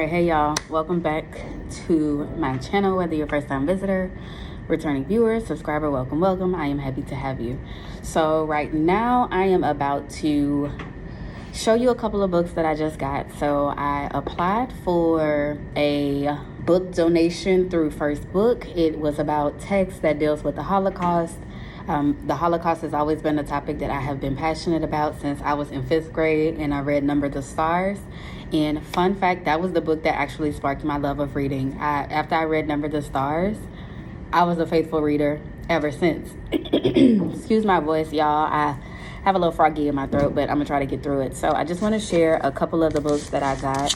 right, hey y'all, welcome back to my channel. Whether you're a first time visitor, returning viewer, subscriber, welcome. I am happy to have you. So right now I am about to show you a couple of books that I just got. So I applied for a book donation through First Book. It was about text that deals with the Holocaust. The Holocaust has always been a topic that I have been passionate about since I was in 5th grade and I read Number the Stars. And fun fact, that was the book that actually sparked my love of reading. After I read Number the Stars, I was a faithful reader ever since. Excuse my voice, y'all. I have a little froggy in my throat, but I'm gonna try to get through it. So I just want to share a couple of the books that I got.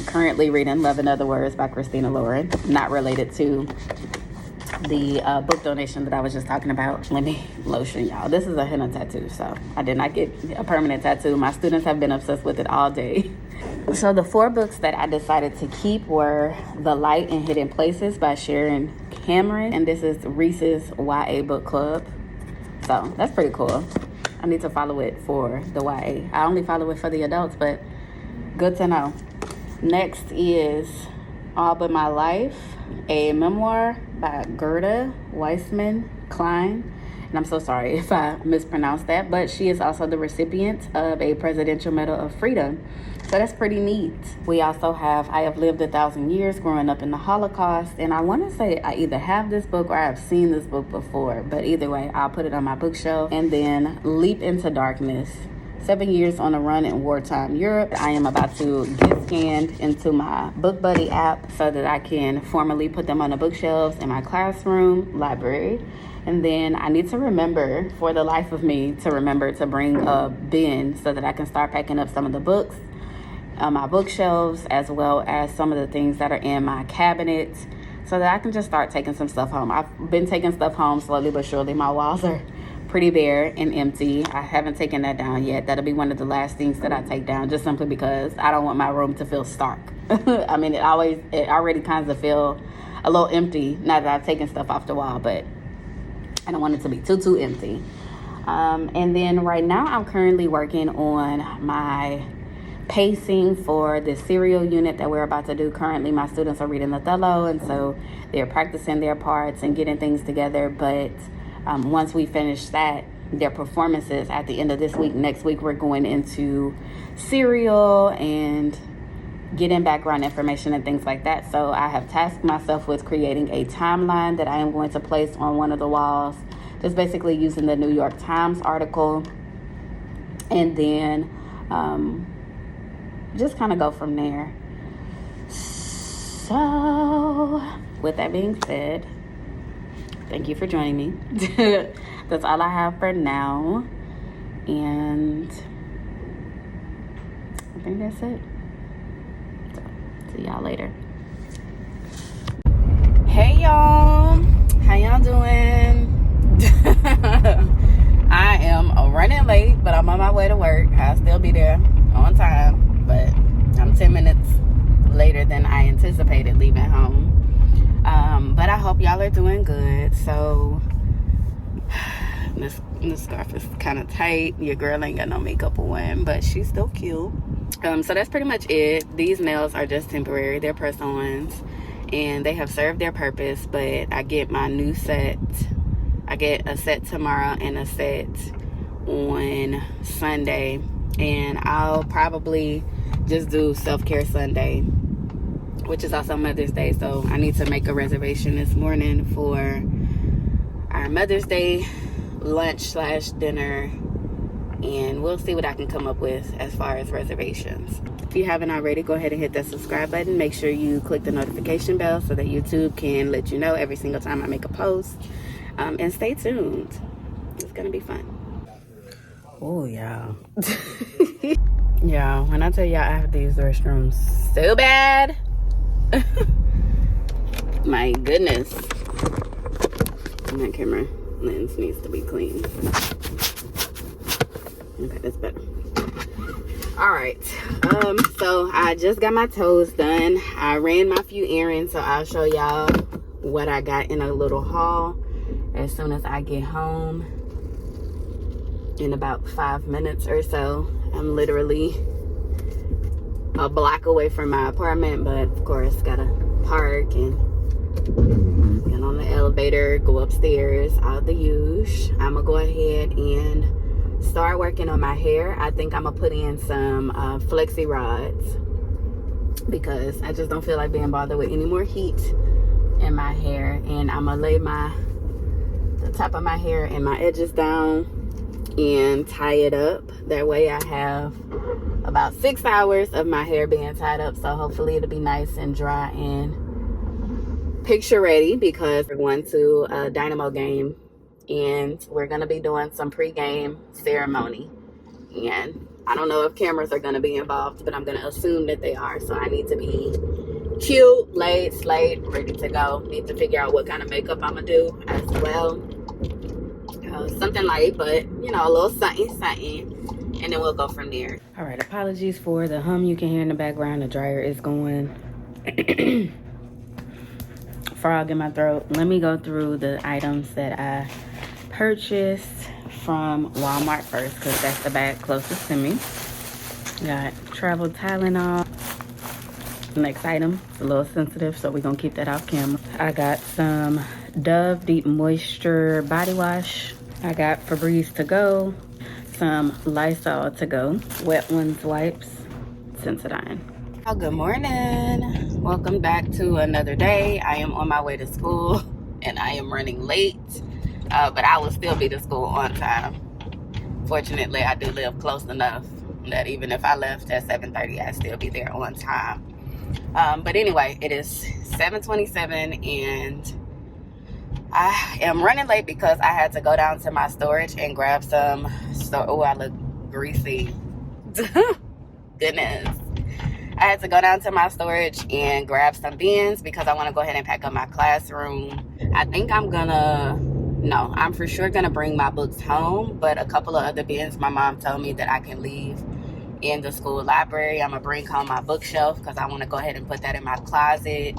Currently reading Love in Other Words by Christina Lauren, not related to the book donation that I was just talking about. Let me lotion, y'all. This is a henna tattoo, so I did not get a permanent tattoo. My students have been obsessed with it all day. So the 4 books that I decided to keep were The Light in Hidden Places by Sharon Cameron, and this is Reese's YA Book Club. So that's pretty cool. I need to follow it for the YA. I only follow it for the adults, but good to know. Next is All But My Life, a memoir by Gerda Weissman Klein. And I'm so sorry if I mispronounced that, but she is also the recipient of a Presidential Medal of Freedom. So that's pretty neat. We also have I Have Lived 1,000 Years Growing Up in the Holocaust. And I want to say I either have this book or I've seen this book before. But either way, I'll put it on my bookshelf. And then Leap into Darkness, 7 Years on the Run in Wartime Europe. I am about to get scanned into my Book Buddy app so that I can formally put them on the bookshelves in my classroom library. And then I need to remember, for the life of me, to remember to bring a bin so that I can start packing up some of the books on my bookshelves, as well as some of the things that are in my cabinet, so that I can just start taking some stuff home. I've been taking stuff home slowly but surely. My walls are pretty bare and empty. I haven't taken that down yet. That'll be one of the last things that I take down, just simply because I don't want my room to feel stark. I mean, it already kind of feel a little empty now that I've taken stuff off the wall, but I don't want it to be too empty. And then right now I'm currently working on my pacing for the serial unit that we're about to do. Currently my students are reading Othello, and so they're practicing their parts and getting things together. But once we finish that, their performances at the end of this week, next week we're going into serial and getting background information and things like that. So I have tasked myself with creating a timeline that I am going to place on one of the walls, just basically using the New York Times article, and then just kind of go from there. So with that being said, thank you for joining me. That's all I have for now, and I think that's it. So, see y'all later. Hey y'all, how y'all doing? I am running late, but I'm on my way to work. I'll still be there on time, but I'm 10 minutes later than I anticipated leaving home. But I hope y'all are doing good. So this scarf is kind of tight. Your girl ain't got no makeup on, but she's still cute. So that's pretty much it. These nails are just temporary. They're press-ons, and they have served their purpose. But I get my new set. I get a set tomorrow and a set on Sunday, and I'll probably just do self-care Sunday, which is also Mother's Day. So I need to make a reservation this morning for our Mother's Day lunch/dinner, and we'll see what I can come up with as far as reservations. If you haven't already, go ahead and hit that subscribe button. Make sure you click the notification bell so that YouTube can let you know every single time I make a post. And stay tuned. It's gonna be fun. Oh, y'all. Y'all, when I tell y'all I have to use the restroom so bad. My goodness. My camera lens needs to be clean. Okay, that's better. Alright. So I just got my toes done. I ran my few errands, so I'll show y'all what I got in a little haul as soon as I get home in about 5 minutes or so. I'm literally a block away from my apartment, but of course gotta park and get on the elevator, go upstairs, all the use. I'm gonna go ahead and start working on my hair. I think I'm gonna put in some flexi rods because I just don't feel like being bothered with any more heat in my hair. And I'm gonna lay the top of my hair and my edges down and tie it up. That way I have about 6 hours of my hair being tied up, so hopefully it'll be nice and dry and picture ready, because we're going to a Dynamo game and we're going to be doing some pre-game ceremony. And I don't know if cameras are going to be involved, but I'm going to assume that they are. So I need to be cute, laid, slayed, ready to go. Need to figure out what kind of makeup I'm going to do as well. Something light, but you know, a little something, and then we'll go from there. All right, apologies for the hum you can hear in the background. The dryer is going. Frog in my throat. Let me go through the items that I purchased from Walmart first, because that's the bag closest to me. Got travel Tylenol. Next item, it's a little sensitive, so we're gonna keep that off camera. I got some Dove Deep Moisture Body Wash. I got Febreze to go, some Lysol to go, Wet Ones wipes, Sensodyne. Oh, good morning. Welcome back to another day. I am on my way to school and I am running late, but I will still be to school on time. Fortunately, I do live close enough that even if I left at 7:30, I'd still be there on time. But anyway, it is 7:27 and I am running late because I had to go down to my storage and grab some. Oh, I look greasy. Goodness. I had to go down to my storage and grab some bins because I want to go ahead and pack up my classroom. I think I'm for sure gonna bring my books home, but a couple of other bins my mom told me that I can leave in the school library. I'm gonna bring home my bookshelf because I want to go ahead and put that in my closet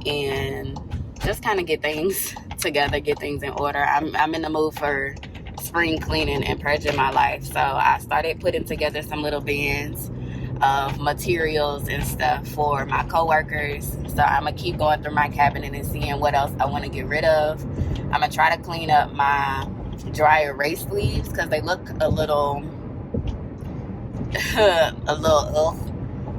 and just kind of get things together, get things in order. I'm in the mood for spring cleaning and purging my life, so I started putting together some little bins of materials and stuff for my coworkers. So I'm gonna keep going through my cabinet and seeing what else I want to get rid of. I'm gonna try to clean up my dry erase sleeves because they look a little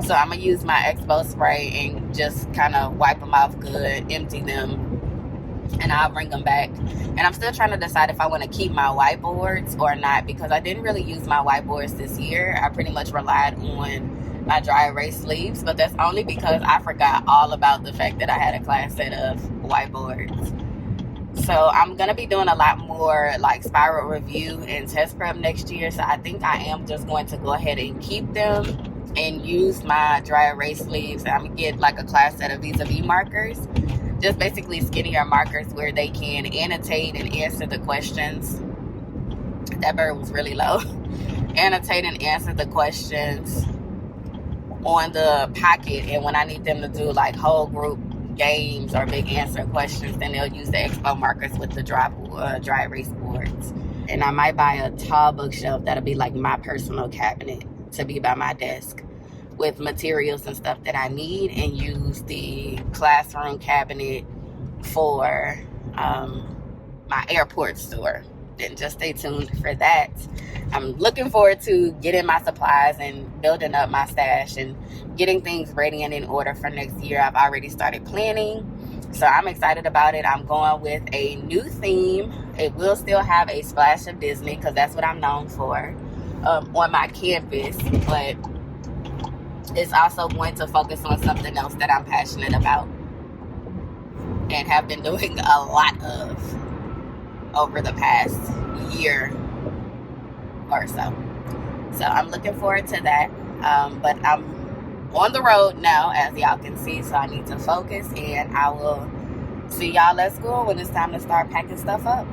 So I'm gonna use my Expo spray and just kind of wipe them off good, empty them, and I'll bring them back. And I'm still trying to decide if I want to keep my whiteboards or not, because I didn't really use my whiteboards this year. I pretty much relied on my dry erase sleeves, but that's only because I forgot all about the fact that I had a class set of whiteboards. So I'm going to be doing a lot more like spiral review and test prep next year. So I think I am just going to go ahead and keep them and use my dry erase sleeves. I'm going to get like a class set of vis-a-vis markers. Just basically skinnier markers where they can annotate and answer the questions. That bird was really low. Annotate and answer the questions on the pocket. And when I need them to do like whole group games or big answer questions, then they'll use the expo markers with the dry erase boards. And I might buy a tall bookshelf that'll be like my personal cabinet to be by my desk with materials and stuff that I need, and use the classroom cabinet for my airport store. Then just stay tuned for that. I'm looking forward to getting my supplies and building up my stash and getting things ready and in order for next year. I've already started planning, so I'm excited about it. I'm going with a new theme. It will still have a splash of Disney because that's what I'm known for on my campus, but it's also going to focus on something else that I'm passionate about and have been doing a lot of over the past year or so. So I'm looking forward to that. But I'm on the road now, as y'all can see, so I need to focus, and I will see y'all at school when it's time to start packing stuff up.